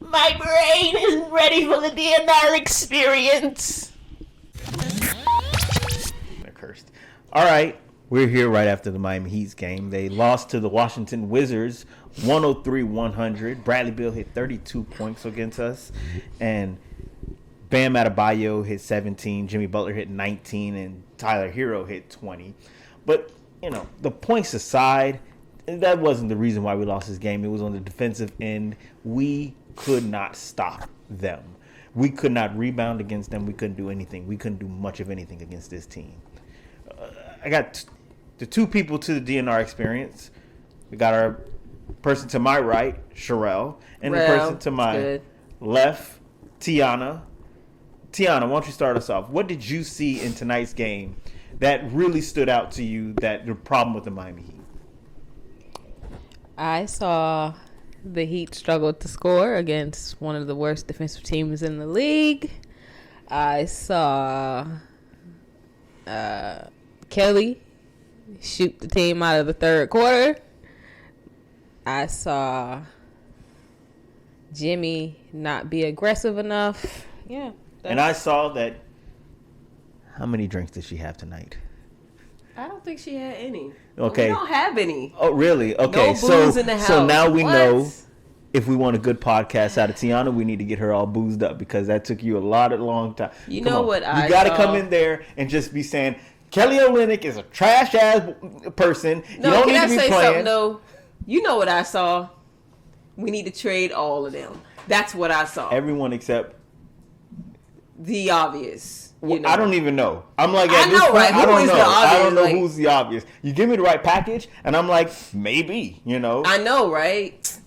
My brain isn't ready for the DNR Experience. They're cursed. All right, we're here right after the Miami Heat's game. They lost to the Washington Wizards 103-100. Bradley Beal hit 32 points against us. And Bam Adebayo hit 17. Jimmy Butler hit 19. And Tyler Hero hit 20. But, the points aside, that wasn't the reason why we lost this game. It was on the defensive end. We could not stop them. We could not rebound against them. We couldn't do anything. We couldn't do much of anything against this team. I got the two people to the DNR Experience. We got our person to my right, Sherelle, and the person to my left, Tiana. Tiana, why don't you start us off? What did you see in tonight's game that really stood out to you, that the problem with the Miami Heat? I saw the Heat struggle to score against one of the worst defensive teams in the league. I saw Kelly shoot the team out of the third quarter. I saw Jimmy not be aggressive enough. Yeah. And I saw that. How many drinks did she have tonight? I don't think she had any. Okay. We don't have any. Oh, really? Okay. No booze in the house. So now we know if we want a good podcast out of Tiana, we need to get her all boozed up, because that took you a long time. You know what I saw? You got to come in there and just be saying, Kelly Olynyk is a trash-ass person. No, you don't can need I to be say playing. something, though? You know what I saw? We need to trade all of them. That's what I saw. Everyone except the obvious. I don't even know. I'm like, I know, right? I don't know. I don't know like, who's the obvious. You give me the right package, and I'm like, maybe, I know, right?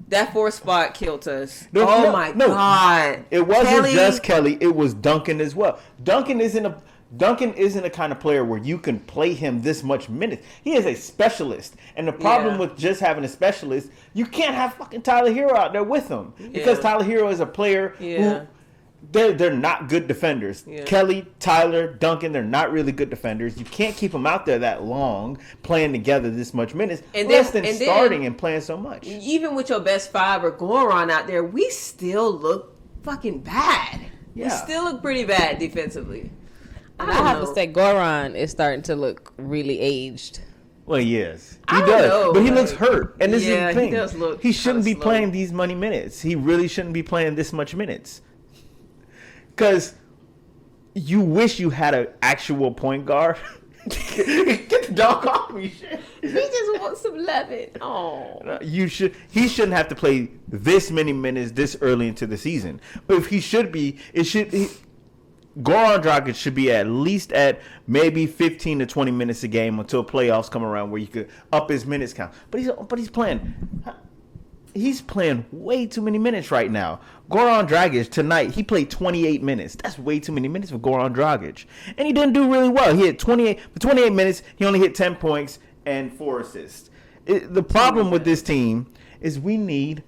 That fourth spot killed us. No, my God. It wasn't just Kelly. It was Duncan as well. Duncan isn't a kind of player where you can play him this much minutes. He is a specialist. And the problem with just having a specialist, you can't have fucking Tyler Hero out there with him. Because Tyler Hero is a player who they're not good defenders. Yeah. Kelly, Tyler, Duncan, they're not really good defenders. You can't keep them out there that long playing together this much minutes, and starting and playing so much. Even with your best five or Goran out there, we still look fucking bad. Yeah. We still look pretty bad defensively. I have to say, Goran is starting to look really aged. Well, he is. He does. But he looks hurt. And this is the thing. He does look he shouldn't be playing these money minutes. He really shouldn't be playing this much minutes. Because you wish you had an actual point guard. Get the dog off me, shit. He just wants some loving. Oh. He shouldn't have to play this many minutes this early into the season. But if he should be, Goran Dragic should be at least at maybe 15 to 20 minutes a game until playoffs come around, where you could up his minutes count. But he's playing way too many minutes right now. Goran Dragic tonight, he played 28 minutes. That's way too many minutes for Goran Dragic. And he didn't do really well. He had 28 minutes, he only hit 10 points and 4 assists. The problem with this team is we need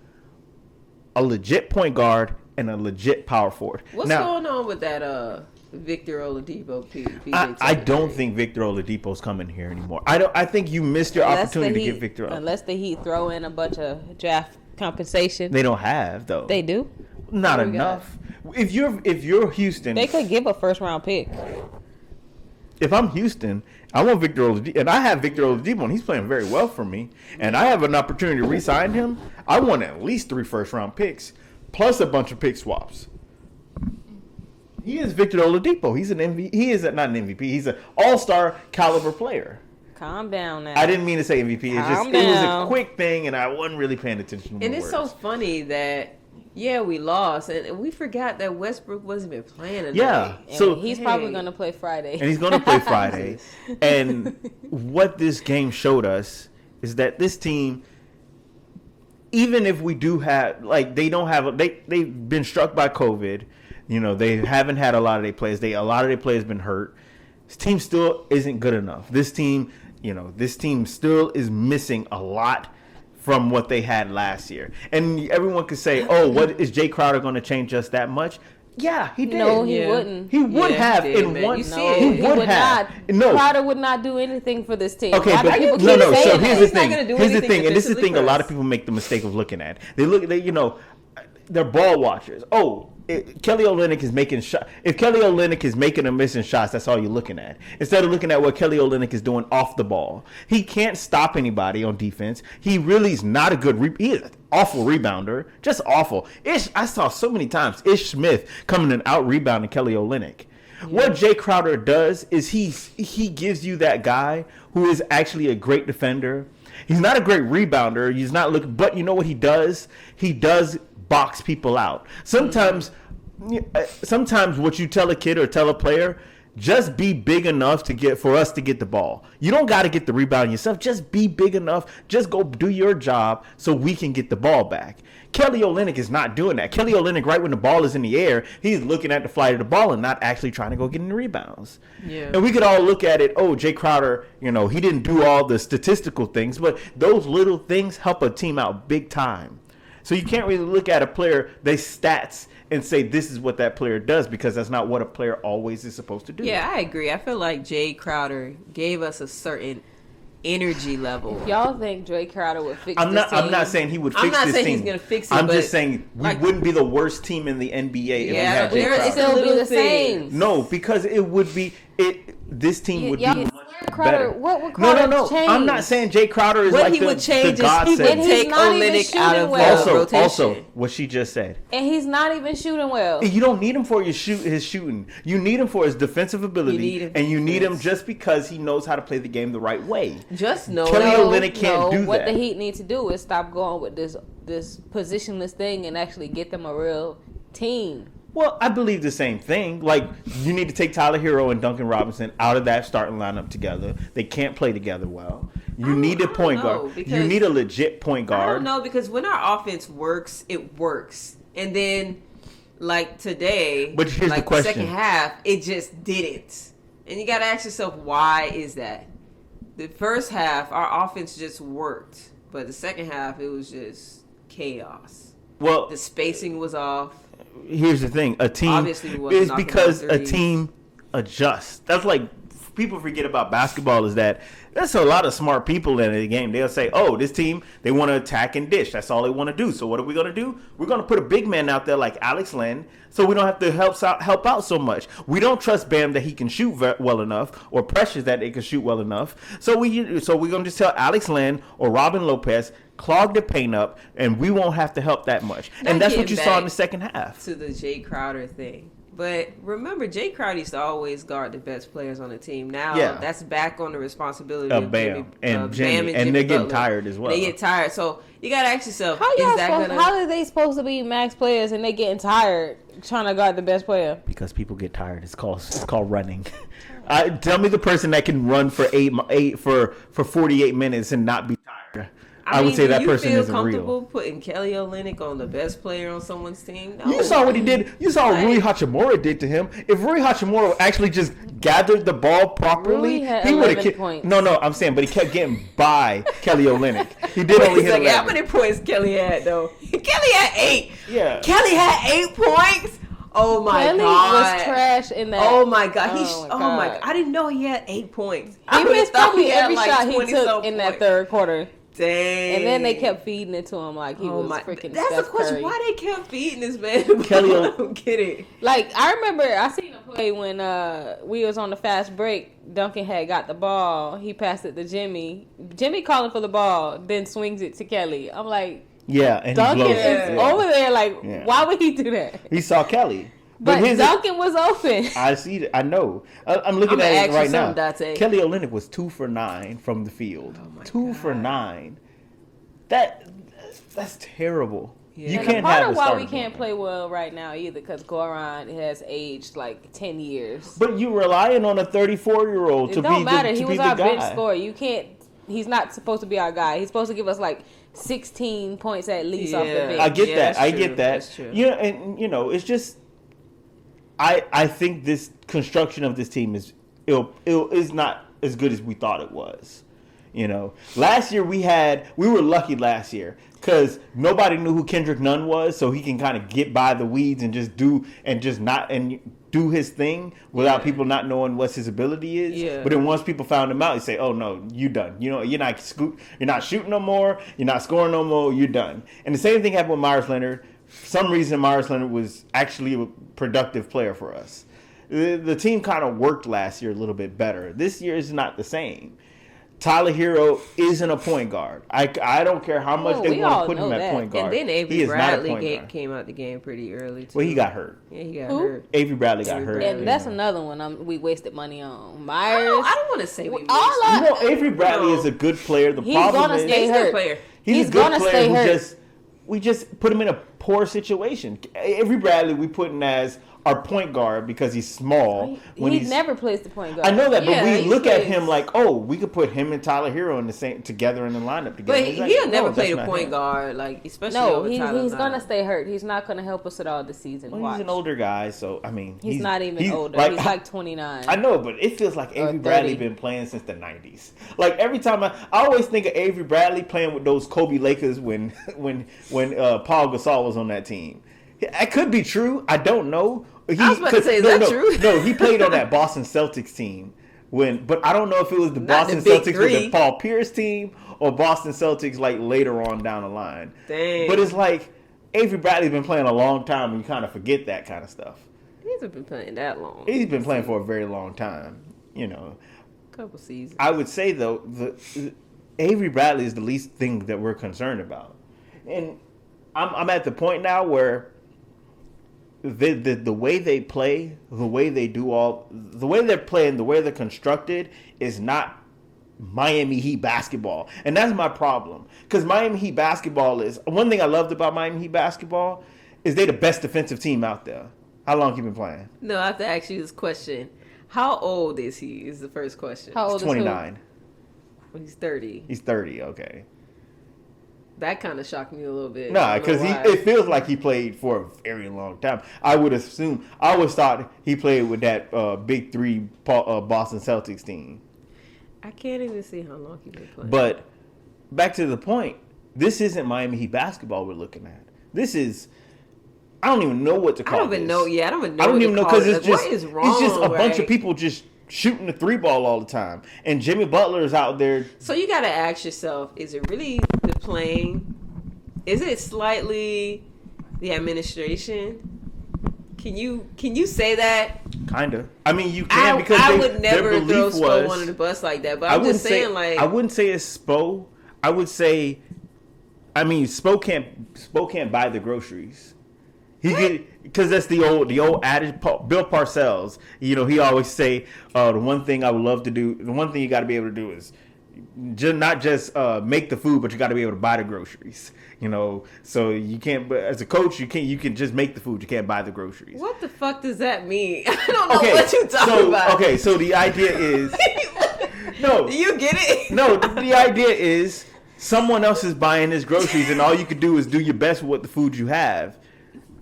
a legit point guard and a legit power forward. What's going on with that Victor Oladipo? I don't think Victor Oladipo's coming here anymore. I think you missed your opportunity to get Victor. Unless the Heat throw in a bunch of draft compensation. They don't have, though. They do? Not enough. If you're Houston, they could give a first round pick. If I'm Houston, I want Victor Oladipo, and I have Victor Oladipo, and he's playing very well for me, and I have an opportunity to re-sign him. I want at least 3 first round picks plus a bunch of pick swaps. He is Victor Oladipo. He's an MVP. He is not an MVP. He's an all-star caliber player. Calm down now. I didn't mean to say MVP. It was a quick thing, and I wasn't really paying attention to And it's so funny that we lost, and we forgot that Westbrook wasn't even playing tonight. Yeah, so he's probably going to play Friday. And he's going to play Friday. And what this game showed us is that this team, even if we do have, they've been struck by COVID. They haven't had a lot of their players. A lot of their players been hurt. This team still isn't good enough. This team still is missing a lot from what they had last year. And everyone could say, "Oh, what is Jay Crowder going to change us that much?" Yeah, he did. No, he wouldn't. He would have he did, in man. one. You see he would have. No, Crowder would not do anything for this team. Okay, but no. So here's the thing. He's not gonna do Here's the anything thing, and this is the thing. A defensively lot of people make the mistake of looking at. They look. they're ball watchers. Kelly Olynyk is making shots. If Kelly Olynyk is making or missing shots, that's all you're looking at. Instead of looking at what Kelly Olynyk is doing off the ball, he can't stop anybody on defense. He really is not a good. He is an awful rebounder, just awful. I saw so many times Ish Smith coming and out rebounding Kelly Olynyk. Yeah. What Jay Crowder does is he gives you that guy who is actually a great defender. He's not a great rebounder. He's not looking, but you know what he does? He does box people out. Sometimes what you tell a kid or tell a player, just be big enough for us to get the ball. You don't got to get the rebound yourself. Just be big enough. Just go do your job so we can get the ball back. Kelly Olynyk is not doing that. Kelly Olynyk, right when the ball is in the air, he's looking at the flight of the ball and not actually trying to go get in the rebounds. Yeah. And we could all look at it, Jay Crowder, he didn't do all the statistical things, but those little things help a team out big time. So you can't really look at a player, their stats, and say this is what that player does, because that's not what a player always is supposed to do. Yeah, I agree. I feel like Jay Crowder gave us a certain energy level. If y'all think Jay Crowder would fix I'm not saying he would fix this team. I'm not saying he's going to fix it. I'm just saying we wouldn't be the worst team in the NBA if we had Jay Crowder. It still be the same. No, because it would be this team would be Crowder, what would Crowder change? I'm not saying Jay Crowder is what he would change is he would take Olynyk out of the rotation. Also, what she just said. And he's not even shooting well. You don't need him for his shooting. You need him for his defensive ability, and you need him just because he knows how to play the game the right way. Just know Kelly Olynyk can't do that. What the Heat need to do is stop going with this positionless thing and actually get them a real team. Well, I believe the same thing. Like, you need to take Tyler Hero and Duncan Robinson out of that starting lineup together. They can't play together well. You need a point guard. You need a legit point guard. I don't know, because when our offense works, it works. And then, like today, but here's the question. The second half, it just didn't. And you got to ask yourself, why is that? The first half, our offense just worked. But the second half, it was just chaos. Well, the spacing was off. Here's the thing: a team is because a team adjusts. That's like people forget about basketball is that there's a lot of smart people in the game. They'll say, "Oh, this team they want to attack and dish. That's all they want to do. So what are we going to do? We're going to put a big man out there like Alex Len, so we don't have to help out so much. We don't trust Bam that he can shoot well enough, or Precious that they can shoot well enough. So we're going to just tell Alex Len or Robin Lopez." Clog the paint up, and we won't have to help that much. And that's what you saw in the second half. To the Jay Crowder thing. But remember, Jay Crowder used to always guard the best players on the team. Now that's back on the responsibility of Bam and Jimmy. And they're getting tired as well. They get tired. So you got to ask yourself, how are they supposed to be max players and they getting tired trying to guard the best player? Because people get tired. It's called running. Tell me the person that can run for 48 minutes and not be tired. I would say that person isn't real. Do you feel comfortable putting Kelly Olynyk on the best player on someone's team? No. You saw what he did. You saw what Rui Hachimura did to him. If Rui Hachimura actually just gathered the ball properly, he would have points. No, I'm saying, but he kept getting by Kelly Olynyk. He did only hit 11. How many points Kelly had, though? Kelly had 8. Yeah. Kelly had 8 points? Oh, my Kelly God. was trash in that. Oh, my God. Oh, my God. I didn't know he had 8 points. He missed probably every shot he took in that third quarter. Dang. And then they kept feeding it to him like he was freaking That's Steph the question. Curry. Why they kept feeding this man? Kelly, I don't get it. Like, I remember I seen a play when we was on the fast break. Duncan had got the ball. He passed it to Jimmy. Jimmy calling for the ball, then swings it to Kelly. I'm like, yeah, and Duncan he is over there. Like, why would he do that? He saw Kelly. But Duncan was open. I see it. I know. I'm looking at it right now. Date. Kelly Olynyk was 2 for 9 from the field. 2 for 9. That's terrible. Yeah. You can't have a part of why we can't play well right now either, because Goran has aged like 10 years. But you relying on a 34-year-old to be the guy. It don't matter. He was our bench scorer. You can't. He's not supposed to be our guy. He's supposed to give us like 16 points at least off the bench. I get that. I get that. That's true. Yeah, and it's just. I think this construction of this team is not as good as we thought it was. Last year we were lucky last year because nobody knew who Kendrick Nunn was, so he can kind of get by the weeds and just do his thing without people not knowing what his ability is. Yeah. But then once people found him out, you say, "Oh no, you done. You're not shooting no more. You're not scoring no more. You're done." And the same thing happened with Myers Leonard. For some reason, Myers Leonard was actually a productive player for us. The team kind of worked last year a little bit better. This year is not the same. Tyler Hero isn't a point guard. I don't care how much they want to put him at point guard. And then Avery Bradley came out the game pretty early, too. Well, he got hurt. Yeah, he got hurt. Avery Bradley got hurt. And that's another one we wasted money on. Myers. I don't want to say we wasted. Avery Bradley is a good player. The He's problem gonna is stay hurt. Player. He's a good player we just put him in a poor situation. Avery Bradley we put in as our point guard because he's small. He never plays the point guard. I know that, but we look at him like, we could put him and Tyler Hero in the same together in the lineup together. But he'll never play the point guard, like especially over Tyler. He's gonna stay hurt. He's not gonna help us at all this season. Well, he's an older guy, so I mean, he's not even older. He's like 29. I know, but it feels like Avery Bradley been playing since the 90s. Like every time I always think of Avery Bradley playing with those Kobe Lakers when Paul Gasol was on that team. That could be true. I don't know. I was about to say, is that true? No, he played on that Boston Celtics team but I don't know if it was the Boston Celtics with the Paul Pierce team or Boston Celtics like later on down the line. Dang. But it's like Avery Bradley's been playing a long time and you kind of forget that kind of stuff. He hasn't been playing that long. He's been playing for a very long time, Couple seasons. I would say though, the Avery Bradley is the least thing that we're concerned about. And I'm at the point now where the way they play, the way they do the way they're playing, the way they're constructed is not Miami Heat basketball. And that's my problem. Because Miami Heat basketball is, one thing I loved about Miami Heat basketball is they're the best defensive team out there. How long have you been playing? No, I have to ask you this question. How old is he is the first question. How old is 29. Well, he's 30. He's 30, okay. That kind of shocked me a little bit. Nah, because it feels like he played for a very long time. I always thought he played with that big three Boston Celtics team. I can't even see how long he's been playing. But back to the point, this isn't Miami Heat basketball we're looking at. This is, I don't even know what to call it. I don't even know. Yeah, I don't even know. I don't even know because it's just, what is wrong, it's just a bunch of people just shooting the three ball all the time. And Jimmy Butler is out there. So you got to ask yourself, is it really the playing? Is it slightly the administration? Can you say that? Kind of. I mean, you can because I would never throw Spo under the bus like that. But I'm just saying, like, I wouldn't say it's Spo. I would say, I mean, Spo can't buy the groceries. Because that's the old adage. Bill Parcells, he always say the one thing I would love to do. The one thing you got to be able to do is not just make the food, but you got to be able to buy the groceries. So you can't. But as a coach, you can just make the food. You can't buy the groceries. What the fuck does that mean? I don't know what you're talking about. Okay, so the idea is no. Do you get it? No, the idea is someone else is buying his groceries, and all you can do is do your best with what the food you have.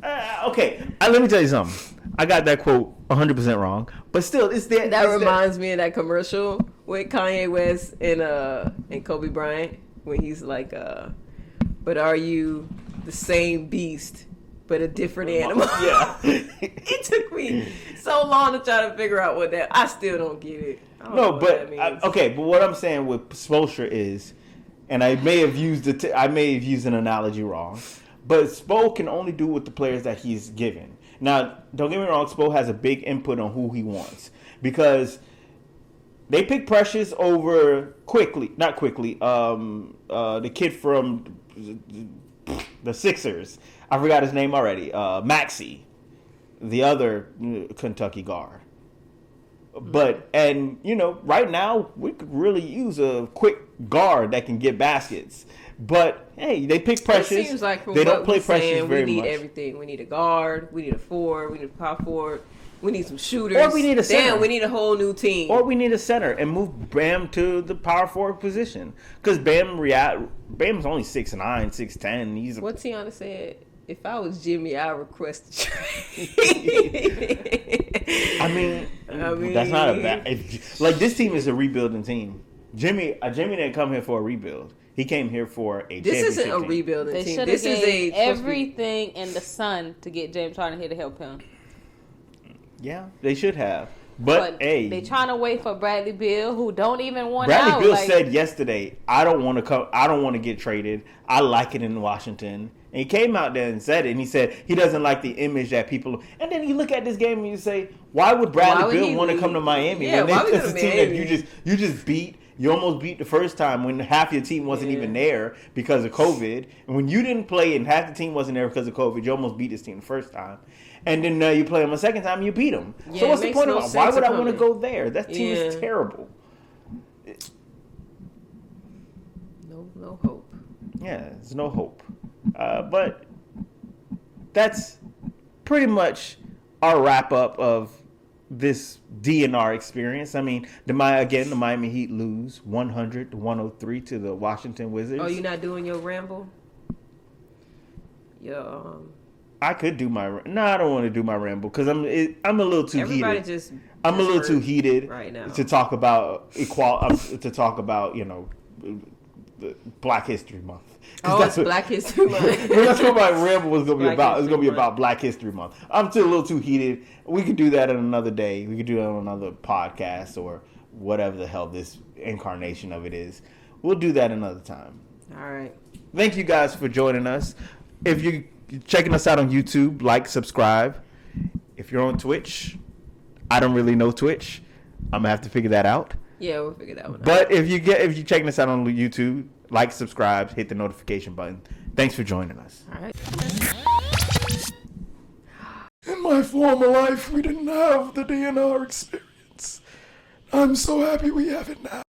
Let me tell you something. I got that quote 100% wrong, but still, it's there. That reminds me of that commercial with Kanye West and Kobe Bryant when he's like, "But are you the same beast, but a different animal?" Yeah. It took me so long to try to figure out what that. I still don't get it. But what I'm saying with Spoelstra is, and I may have used an analogy wrong. But Spo can only do with the players that he's given. Now, don't get me wrong, Spo has a big input on who he wants. Because they pick Precious over the kid from the Sixers. I forgot his name already. Maxey, the other Kentucky guard. But, right now, we could really use a quick guard that can get baskets. But hey, they pick Precious. It seems like they don't play Precious very much. We need everything. We need a guard. We need a forward. We need a power forward. We need some shooters. Or we need a center. Damn, we need a whole new team. Or we need a center and move Bam to the power forward position because Bam's only 6'9", 6'10". What Tiana said. If I was Jimmy, I'd request a trade. I mean, that's not a bad. This team is a rebuilding team. Jimmy didn't come here for a rebuild. He came here for a championship. This isn't a rebuilding team. This is everything in the sun to get James Harden here to help him. Yeah, they should have. But hey, they trying to wait for Bradley Beal, who don't even want Bradley out. Beal said yesterday, "I don't want to come. I don't want to get traded. I like it in Washington." And he came out there and said it. And he said he doesn't like the image that people. And then you look at this game and you say, why would Bradley Beal want to come to Miami? Yeah, why would it's a team that you just beat. You almost beat the first time when half your team wasn't even there because of COVID. And when you didn't play and half the team wasn't there because of COVID, you almost beat this team the first time. And then you play them a second time and you beat them. Yeah, so what's the point of it? Why would I want to go there? That team is terrible. No hope. Yeah, there's no hope. But that's pretty much our wrap up of this DNR experience. I mean, the Miami Heat lose 100-103 to the Washington Wizards. Oh, you're not doing your ramble? I could do my. No, I don't want to do my ramble because I'm a little too heated. I'm a little too heated right now to talk about equality. To talk about Black History Month. It's Black History Month. That's what my ramble was going to be about. It's going to be about Black History Month. I'm still a little too heated. We could do that on another day. We could do that on another podcast or whatever the hell this incarnation of it is. We'll do that another time. All right. Thank you guys for joining us. If you're checking us out on YouTube, like, subscribe. If you're on Twitch, I don't really know Twitch. I'm gonna have to figure that out. Yeah, we'll figure that one out. But if you're checking us out on YouTube, like, subscribe, hit the notification button. Thanks for joining us. All right. In my former life, we didn't have the DNR experience. I'm so happy we have it now.